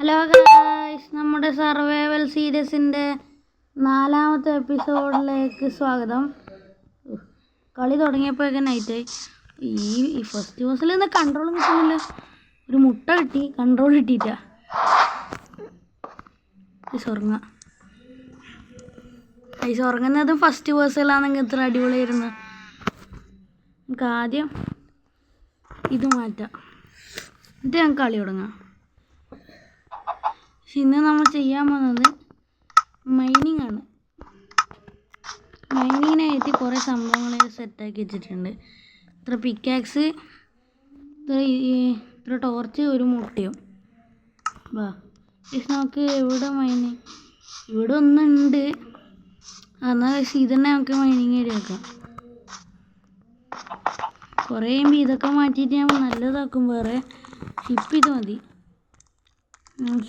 Hello guys, നമ്മുടെ survival സീരീസിൻ്റെ 4ാമത്തെ എപ്പിസോഡിലേക്ക് സ്വാഗതം. കളി തുടങ്ങിയപ്പോഴൊക്കെ നൈറ്റായി. ഈ ഫസ്റ്റ് ബോസിൽ നിന്ന് കൺട്രോൾ കിട്ടുന്നില്ല. ഒരു മുട്ട കിട്ടി, കൺട്രോൾ കിട്ടിയിട്ട ഉറങ്ങുന്നത് ഫസ്റ്റ് ബോസിലാണെങ്കിൽ ഇത്ര അടിപൊളിയായിരുന്നു. നമുക്ക് ആദ്യം ഇത് മാറ്റാം, എന്നിട്ട് ഞാൻ കളി തുടങ്ങാം. ഇന്ന് നമ്മൾ ചെയ്യാൻ പോകുന്നത് മൈനിങ് ആണ്. മൈനിങ്ങിനായിട്ട് കുറേ സംഭവങ്ങൾ സെറ്റാക്കി വെച്ചിട്ടുണ്ട്. ഇത്ര പിക്കാക്സ്, ഇത്ര ടോർച്ച്, ഒരു മുട്ടയും. വാ നമുക്ക് എവിടെ മൈനിങ്, ഇവിടെ ഒന്നുണ്ട്. എന്നാൽ ഇതന്നെ നമുക്ക് മൈനിങ് ഏരിയാക്കാം. കുറേ ഇതൊക്കെ മാറ്റിയിട്ട് ഞാൻ നല്ലതാക്കും. വേറെ ഇപ്പം ഇത് മതി.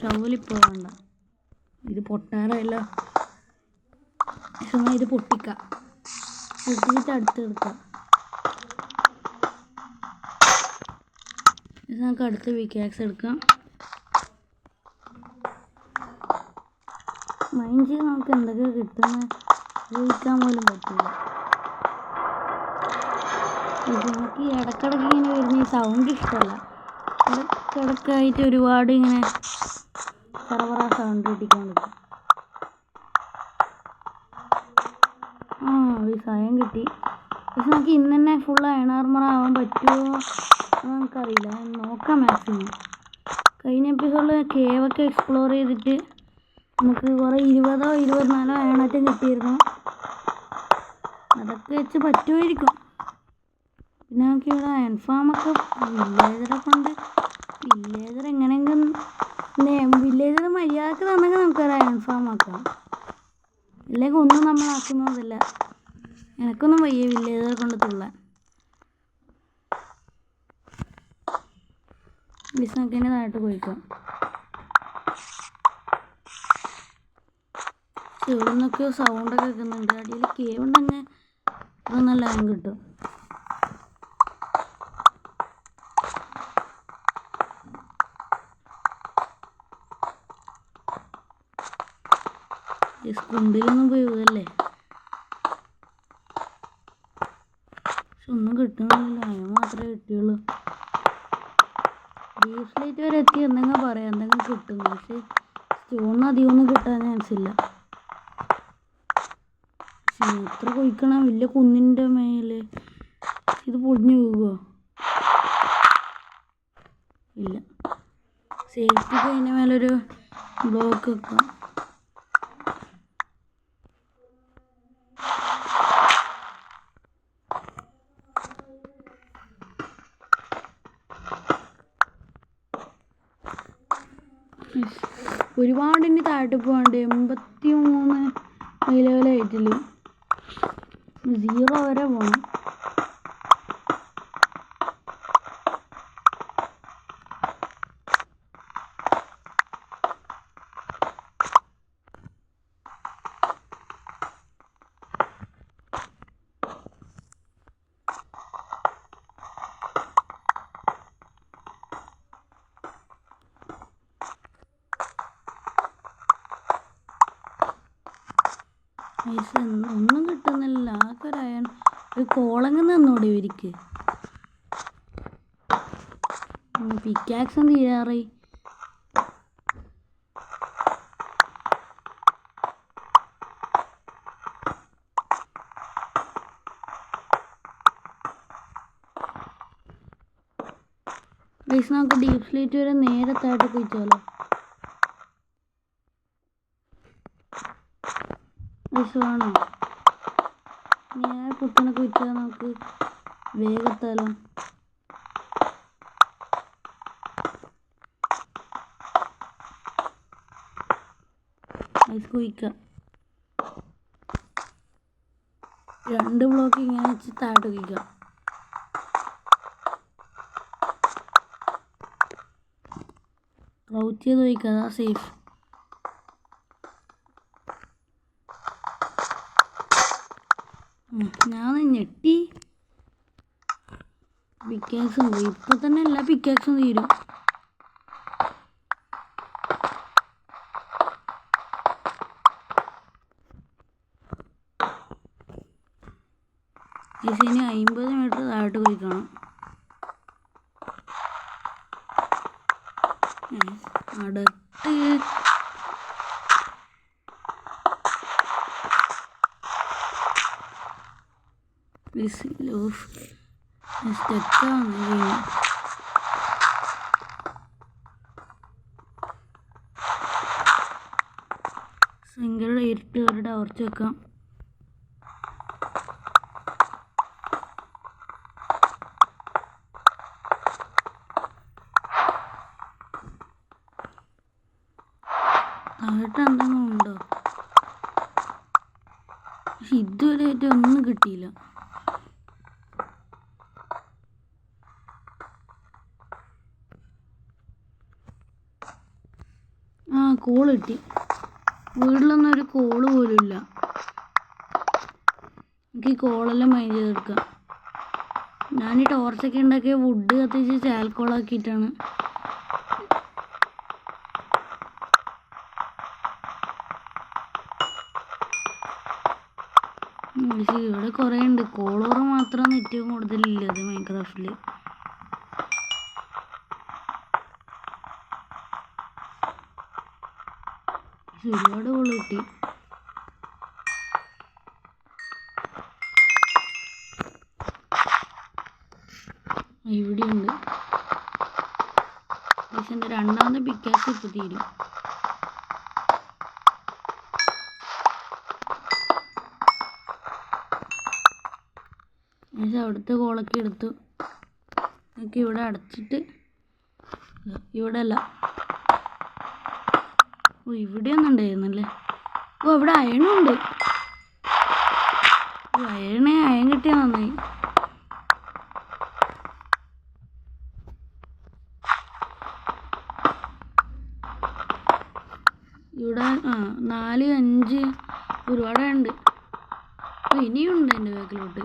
ഷവലിപ്പോൾ വേണ്ട, ഇത് പൊട്ടാറല്ലോ. ഇത് പൊട്ടിക്കാം, പൊട്ടിച്ചിട്ട് അടുത്തെടുക്കാം. ഇത് നമുക്ക് അടുത്ത് പിക്കാക്സ് എടുക്കാം. മൈൻഡ് ചെയ്ത് നമുക്ക് എന്തൊക്കെ കിട്ടുന്ന ഉപയോഗിക്കാൻ പോലും പറ്റില്ല. നമുക്ക് ഇടക്കിടക്ക് ഇങ്ങനെ വരുന്ന ഈ സൗണ്ട് ഇഷ്ടമല്ല. ഇടക്കിടക്കായിട്ട് ഒരുപാട് ഇങ്ങനെ പറവറ സൗണ്ട് കിട്ടിക്കൊണ്ടിരിക്കും. ഒരു സായം കിട്ടി. പക്ഷെ നമുക്ക് ഇന്ന് തന്നെ ഫുൾ അയൺ ആർമർ ആവാൻ പറ്റുമോ നമുക്കറിയില്ല. നോക്കാം മാക്സിമം. കഴിഞ്ഞ എപ്പിസോഡിൽ കേവൊക്കെ എക്സ്പ്ലോർ ചെയ്തിട്ട് നമുക്ക് കുറേ 20 or 24 അയണാറ്റം കിട്ടിയിരുന്നു. അതൊക്കെ വെച്ച് പറ്റുമായിരിക്കും. പിന്നെ നമുക്ക് ഇവിടെ അയൺ ഫാമൊക്കെ വില്ലേജറെ കൊണ്ട്, വില്ലേജർ എങ്ങനെയെങ്കിലും വില്ലേജർ മര്യാദക്ക് തന്നെങ്കിൽ നമുക്കൊരു അയൺ ഫാം ആക്കാം. അല്ലെങ്കിൽ ഒന്നും നമ്മളാക്കുന്നതല്ല. എനക്കൊന്നും വയ്യ വില്ലേജറെ കൊണ്ട് തുള്ളാൻ. ബിസിനസ്സിൻ്റെ താഴോട്ട് പോയിക്കാം. ഇവിടെ നിന്നൊക്കെയോ സൗണ്ടൊക്കെ കേൾക്കുന്നുണ്ട്. അടിയിൽ കേവ് ഉണ്ടെങ്കിൽ അത് നല്ല അയൺ കിട്ടും. കുണ്ടിലൊന്നും പോയി ഇതല്ലേ, പക്ഷെ ഒന്നും കിട്ടുന്നില്ല. അയൺ മാത്രമേ കിട്ടിയുള്ളൂ. ഡീപ് സ്ലൈറ്റ് വരെ എത്തി എന്തെങ്കിലും പറയാം, എന്തെങ്കിലും കിട്ടും. പക്ഷെ സ്റ്റോണിന് അധികമൊന്നും കിട്ടാൻ ചാൻസ് ഇല്ല. പക്ഷെ എത്ര കൊയ്ക്കണം, വലിയ കുന്നിൻ്റെ മേലെ ഇത് പൊടിഞ്ഞു പോകുമോ? ഇല്ല. സേഫ്റ്റിക്ക് അതിൻ്റെ മേലൊരു ബ്ലോക്ക് വെക്കാം. ഒരുപാട് ഇനി താഴോട്ട് പോകാണ്ട്. 83 ലെവലായിട്ടില്ല, 0 വരെ പോകണം. ഒന്നും കിട്ടുന്നില്ല. ആകെ ഒരു കോളങ്ങ് നിന്നോടെ ഇവർക്ക്. പിക്കാക്സും തീരാറായി. നമുക്ക് ഡീപ് സ്ലീറ്റ് വരെ നേരത്തായിട്ട് കുഴിച്ചാലോ. വേണോ നേരെ കുട്ടനെ കുഴിച്ചാൽ നമുക്ക് വേഗത്താലോ. കുഴിക്കാം. 2 ബ്ലോക്ക് ഇങ്ങനെ വെച്ച് താഴോട്ട് കുഴിക്കാം. ക്രൗച്ച് ചെയ്ത് കുഴിക്കാം, അതാ സേഫ്. ഞാൻ ഞെട്ടി. പിക്കാക്സും പോയി. ഇപ്പം തന്നെ എല്ലാ പിക്കാക്സും തീരും. ഇനി 50 മീറ്റർ താഴോട്ട് കുഴിക്കണം. അടുത്ത് ഭയങ്കര ഇരുട്ട് ഒരു ടോർച്ച് വെക്കാം. താഴോട്ട് എന്തെങ്കിലും ഉണ്ടോ? പക്ഷെ ഇതുവരെ ഒന്നും കിട്ടിയില്ല. കോൾ കിട്ടി. വീട്ടിലൊന്നും ഒരു കോള് പോലും ഇല്ല. എനിക്ക് ഈ കോളെല്ലാം മൈൻഡ് ചെയ്തെടുക്കാം. ഞാൻ ഈ ടോർച്ചൊക്കെ ഉണ്ടാക്കിയ വുഡ് കത്തിച്ച് ചാൽക്കോളാക്കിയിട്ടാണ്. ഇവിടെ കുറേ ഉണ്ട്. കോളോറ് മാത്രമാണ് ഏറ്റവും കൂടുതലുള്ളത് മൈൻക്രാഫ്റ്റിൽ. ഒരുപാട് കോള് കിട്ടി. ഇവിടെയുണ്ട്. പക്ഷെ എൻ്റെ രണ്ടാമത്തെ പിക്കാസ് ഇപ്പോൾ തീരും. അവിടുത്തെ കോളൊക്കെ എടുത്തു. നമുക്ക് ഇവിടെ അടച്ചിട്ട് ഇവിടെ അല്ല. ഇവിടെയൊന്നും ഉണ്ടായിരുന്നല്ലേ. ഇവിടെ അയണുണ്ട്. അയൺ കിട്ടിയാൽ നന്നായി. ഇവിടെ 4, 5 ഒരുപാടുണ്ട്. ഇനിയുണ്ട് എൻ്റെ ബാക്കിലോട്ട്.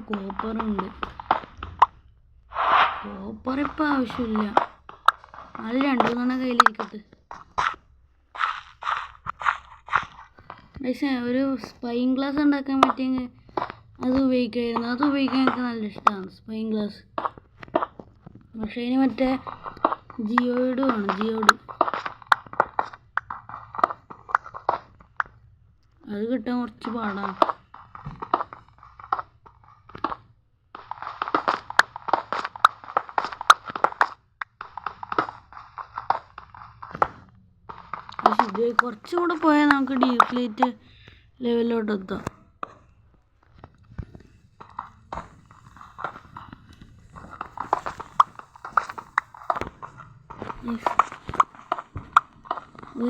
കോപ്പറുണ്ട്. കോപ്പർ ഇപ്പം ആവശ്യമില്ല. അത് 2-3 കയ്യിലിരിക്കട്ടെ. പക്ഷേ ഒരു സ്പൈൻ ഗ്ലാസ് ഉണ്ടാക്കാൻ പറ്റിയെങ്കിൽ അത് ഉപയോഗിക്കുമായിരുന്നു. അത് ഉപയോഗിക്കാൻ എനിക്ക് നല്ല ഇഷ്ടമാണ് സ്പൈൻ ഗ്ലാസ്. പക്ഷേ ഇനി മറ്റേ ജിയോയിഡ് വേണം. ജിയോയിഡ് അത് കിട്ടാൻ കുറച്ച് പാടാണ്. പക്ഷെ ഇത് കുറച്ചുകൂടെ പോയാൽ നമുക്ക് ഡീപ്പ് ലൈറ്റ് ലെവലിലോട്ട് എത്താം.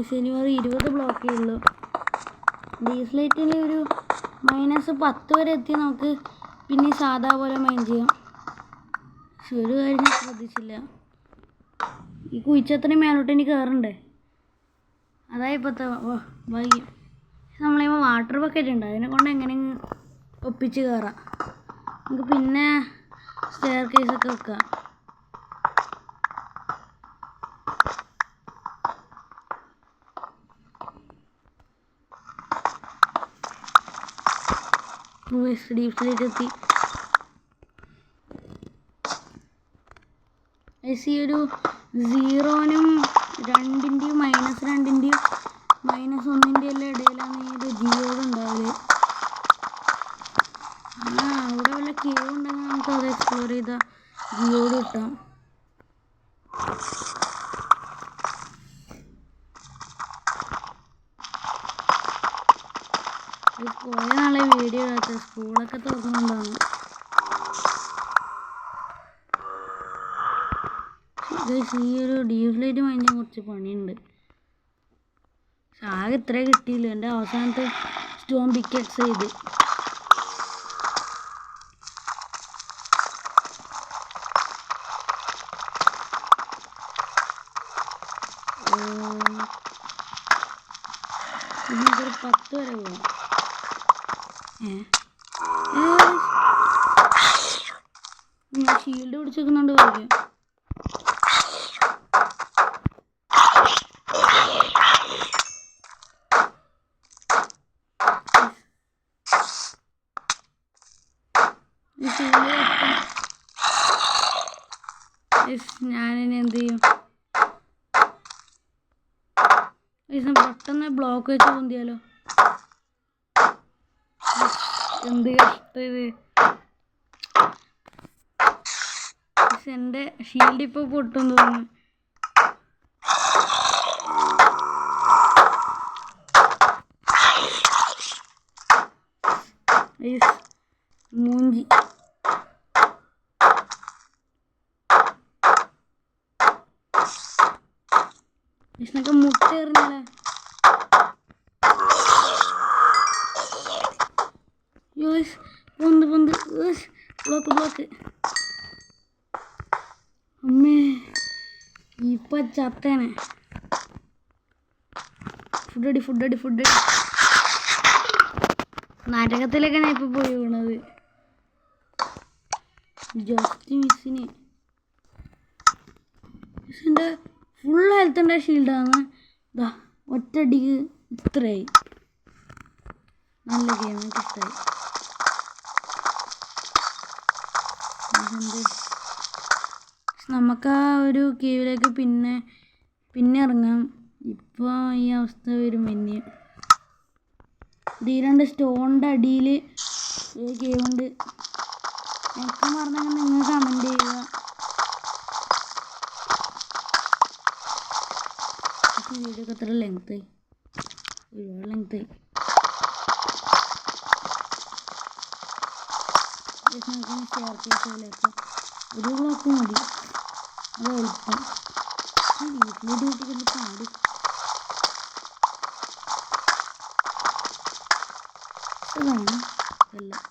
ശനിവാരം 20 ബ്ലോക്കേ ഉള്ളൂ. ഡീപ്പ് ലൈറ്റിൽ ഒരു -10 വരെ എത്തി നമുക്ക് പിന്നെ സാധാ പോലെ മൈൻ ചെയ്യാം. പക്ഷെ ഒരു കാര്യം ഞാൻ ശ്രദ്ധിച്ചില്ല. ഈ കുഴിച്ചത്രയും മേലോട്ട് എനിക്ക് കയറണ്ടേ. അതായത് ഇപ്പോഴത്തെ വൈകി. നമ്മളിപ്പോൾ വാട്ടർ ബക്കറ്റ് ഉണ്ട്. അതിനെ കൊണ്ട് എങ്ങനെയെങ്കിലും ഒപ്പിച്ച് കയറാം. നമുക്ക് പിന്നെ സ്റ്റെയർ കേസൊക്കെ വെക്കാം. ഡീപ്പ് ലൈറ്റ് എത്തി. ഈ ഒരു 0-നും 2-ൻ്റെയും -2-ൻ്റെയും -1-ൻ്റെയും എല്ലാം ഇടയിലാണ് ഈ ഒരു ജിയോഡ് ഉണ്ടാവല്. അവിടെ വല്ല കേവ് ഉണ്ടെങ്കിൽ നമുക്ക് അത് എക്സ്പ്ലോർ ചെയ്താൽ ജിയോഡ് കിട്ടാം. കുറേ നാളെ വീഡിയോ ഇടാത്ത. സ്കൂളൊക്കെ തുറന്നുകൊണ്ടാണ്. ഈ ഒരു ഡീപ്പ് ലൈറ്റ് മൈൻഡ് കുറച്ച് പണിയുണ്ട്. പക്ഷെ ആകെ ഇത്രേ കിട്ടിയില്ല. എൻ്റെ അവസാനത്തെ സ്റ്റോൺ പിക്കെക്സ് ചെയ്ത്. നമുക്കൊരു 10 വരെ പോകാം. ഷീൽഡ് പിടിച്ചേക്കുന്നുണ്ട് കളിക്കാൻ. ഞാനിനി എന്ത് ചെയ്യും? പെട്ടെന്ന് ബ്ലോക്ക് വെച്ച് പൊന്തിയാലോ? എന്ത് കഷ്ടം ഇത്. എൻ്റെ ഷീൽഡ് ഇപ്പോൾ പൊട്ടും തോന്നുന്നു. മൂഞ്ചി. ഇതിനൊക്കെ മുട്ട എറിഞ്ഞാലേ. പൊന്ത് ബ്ലോക്ക്. അമ്മേ ഇപ്പൊ ചത്തേനെ. ഫുഡടി. നരകത്തിലൊക്കെ ഞാൻ ഇപ്പൊ പോയി വീണത്. ജസ്റ്റ് മിസ്സിന്. എൻ്റെ ഫുൾ ഹെൽത്തിൻ്റെ ഷീൽഡാണ്. ഇതാ ഒറ്റയടിക്ക് ഇത്രയായി. നല്ല ഗെയിം, എനിക്ക് ഇഷ്ടമായി. നമുക്ക് ആ ഒരു കേവിലേക്ക് പിന്നെ ഇറങ്ങാം. ഇപ്പോൾ ഈ അവസ്ഥ വരും. പിന്നെ ഈ 2 സ്റ്റോണിൻ്റെ അടിയിൽ ഒരു കേവുണ്ട്. എനിക്ക് പറഞ്ഞാൽ നിങ്ങൾ കമൻറ്റ് ചെയ്യുക. വീഡിയോ ഒക്കെ എത്ര ലെങ്തായി? ഒരുപാട് ലെങ്തായി. ഷെയർ ചെയ്തപ്പോൾ ഒരു ബ്ലോക്ക് മതി. അത് എളുപ്പം. വീട്ടിലേക്ക് വീട്ടിൽ പാടി. ഇതാണ് എല്ലാം.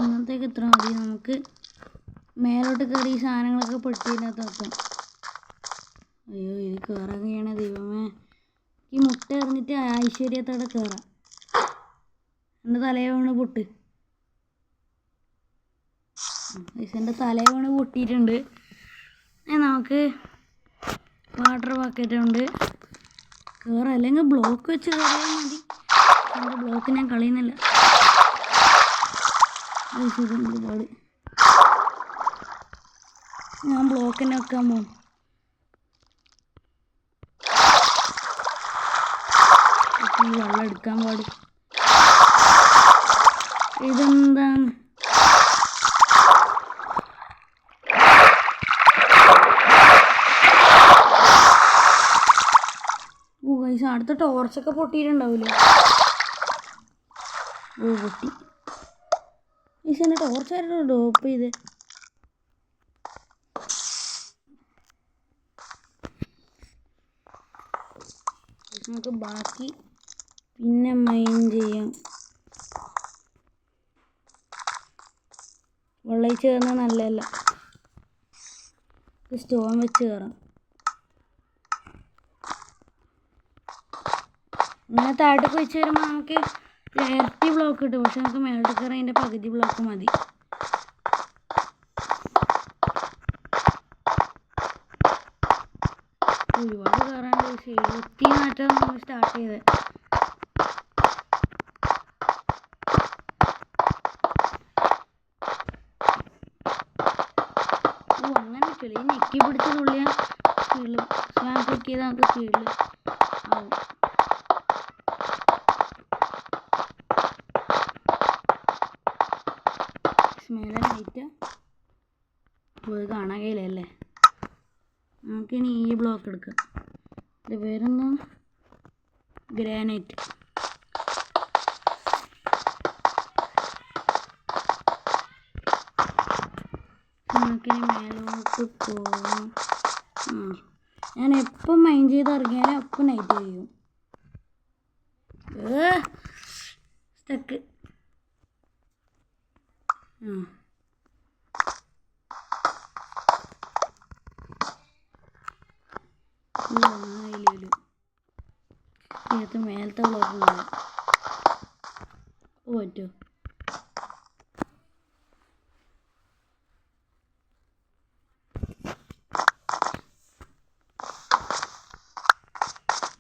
ഇന്നത്തേക്ക് ഇത്ര മതി. നമുക്ക് മേലോട്ട് കയറി ഈ സാധനങ്ങളൊക്കെ പെട്ടിയിനകത്ത് വെക്കാം. അയ്യോ ഇത് കയറാൻ കഴിയണ ദൈവമേ. ഈ മുട്ട എറിഞ്ഞിട്ട് ഐശ്വര്യത്തോടെ കയറാം. എൻ്റെ തലയെ വീണ് പൊട്ട്. എൻ്റെ തലയെ വീണ് പൊട്ടിയിട്ടുണ്ട്. നമുക്ക് വാട്ടർ ബക്കറ്റ് ഉണ്ട്. കയറാം. അല്ലെങ്കിൽ ബ്ലോക്ക് വെച്ച് കയറിയാൽ മതി. എൻ്റെ ബ്ലോക്ക് ഞാൻ കളയുന്നില്ല. ഒരുപാട് ഞാൻ ബ്ലോക്ക് തന്നെ വെക്കാൻ പോകും. വെള്ളം എടുക്കാൻ പാടും. ഇതെന്താണ്? അടുത്ത ടോർച്ചൊക്കെ പൊട്ടിയിട്ടുണ്ടാവില്ലേ? പൊട്ടി. ഈശൻ്റെ ടോർച്ചായിരുന്നു ഡ്രോപ്പ് ചെയ്ത്. നമുക്ക് ബാക്കി പിന്നെ മൈൻ ചെയ്യാം. വെള്ളം കയറുന്നത് നല്ലതല്ല. സ്റ്റോൺ വെച്ച് കയറാം. ഇങ്ങനെ താഴോട്ടൊക്കെ വെച്ച് വരുമ്പോൾ നമുക്ക് ഇരട്ടി ബ്ലോക്ക് കിട്ടും. പക്ഷെ നമുക്ക് മേലോട്ട് കയറാൻ അതിൻ്റെ പകുതി ബ്ലോക്ക് മതി. ഒരുപാട് കയറാണ്ട്. 70 മാറ്റം നമ്മൾ സ്റ്റാർട്ട് ചെയ്തത്. അങ്ങനെ പറ്റില്ല. ഈ ഞെക്കി പിടിച്ച തുള്ളിയാൽ സ്പീഡിൽ സ്വാം ക്ലിക്ക് ചെയ്താൽ നമുക്ക് സ്പീഡിൽ ആവും. മേലെ നൈറ്റ് പോയി കാണാൻ കഴിയില്ലല്ലേ. നമുക്കിനി ഈ ബ്ലോക്ക് എടുക്കാം. ഇതിൻ്റെ പേരെന്താ? ഗ്രാനൈറ്റ്. നമുക്കിനി മേലോട്ട് പോകാം. ഞാൻ എപ്പം മൈൻഡ് ചെയ്ത് ഇറങ്ങിയാലും അപ്പം നൈറ്റ് ചെയ്യും. സ്റ്റക്ക്. ഇതിനകത്ത് മേലത്തെ ബ്ലോക്ക് പറ്റുമോ?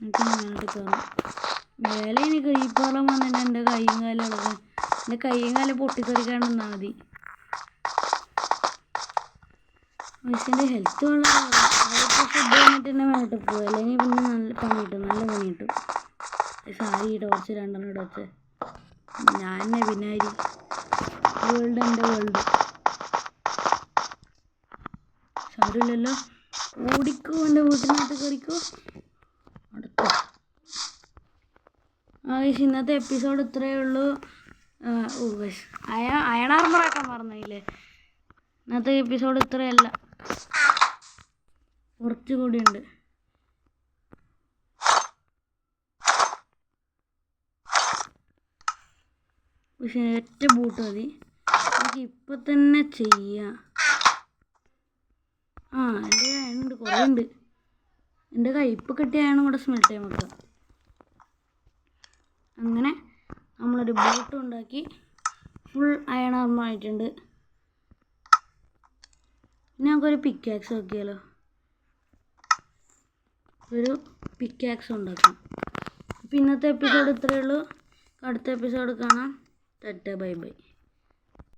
എനിക്ക് മേലോട്ട് കയറാം. മേലെ ഇനി ക്രീപ്പറം വന്നിട്ട് എൻ്റെ കൈയും കാലും ഇളകാൻ എൻ്റെ കൈയും കാലം പൊട്ടിത്തെറിക്കാണ്ട് നിന്നാൽ മതി. മനുഷ്യൻ്റെ ഹെൽത്ത് വളരെ അതൊക്കെ ഫുഡ് കഴിഞ്ഞിട്ട് തന്നെ വേണ്ടിട്ട് പോകും, അല്ലെങ്കിൽ പിന്നെ നല്ല പണി കിട്ടും, നല്ല പണി കിട്ടും. സാരി ടോർച്ച് 2 ഇട വെച്ച് ഞാൻ തന്നെ വിനാരി. വേൾഡ് എൻ്റെ വേൾഡ്. സാരമില്ലല്ലോ, ഓടിക്കോ എൻ്റെ വീട്ടിനകത്ത് കയറിക്കോ. അടുത്ത ഇന്നത്തെ എപ്പിസോഡ് ഇത്രയേ ഉള്ളൂ. അയൺ ആർമറാക്കാൻ മറന്നില്ലേ. ഇന്നത്തെ എപ്പിസോഡ് ഇത്രയല്ല, കുറച്ചുകൂടി ഉണ്ട്. പക്ഷെ ഒറ്റ ബൂട്ട് മതി, എനിക്ക് ഇപ്പം തന്നെ ചെയ്യാം. എൻ്റെ അയണുണ്ട്, കുറേ ഉണ്ട്. എൻ്റെ കയ്പ്പ് കിട്ടിയ അയണും കൂടെ സ്മെൽറ്റ് ചെയ്യാൻ വെക്കാം. അങ്ങനെ നമ്മളൊരു ബോട്ട് ഉണ്ടാക്കി ഫുൾ അയൺ ആർമർ ആയിട്ടുണ്ട്. പിന്നെ നമുക്കൊരു പിക്കാക്സ് നോക്കിയാലോ. ഒരു പിക്കാക്സ് ഉണ്ടാക്കാം. അപ്പോൾ ഇന്നത്തെ എപ്പിസോഡ് ഇത്രയേ ഉള്ളൂ. അടുത്ത എപ്പിസോഡ് കാണാം. Tata bye bye.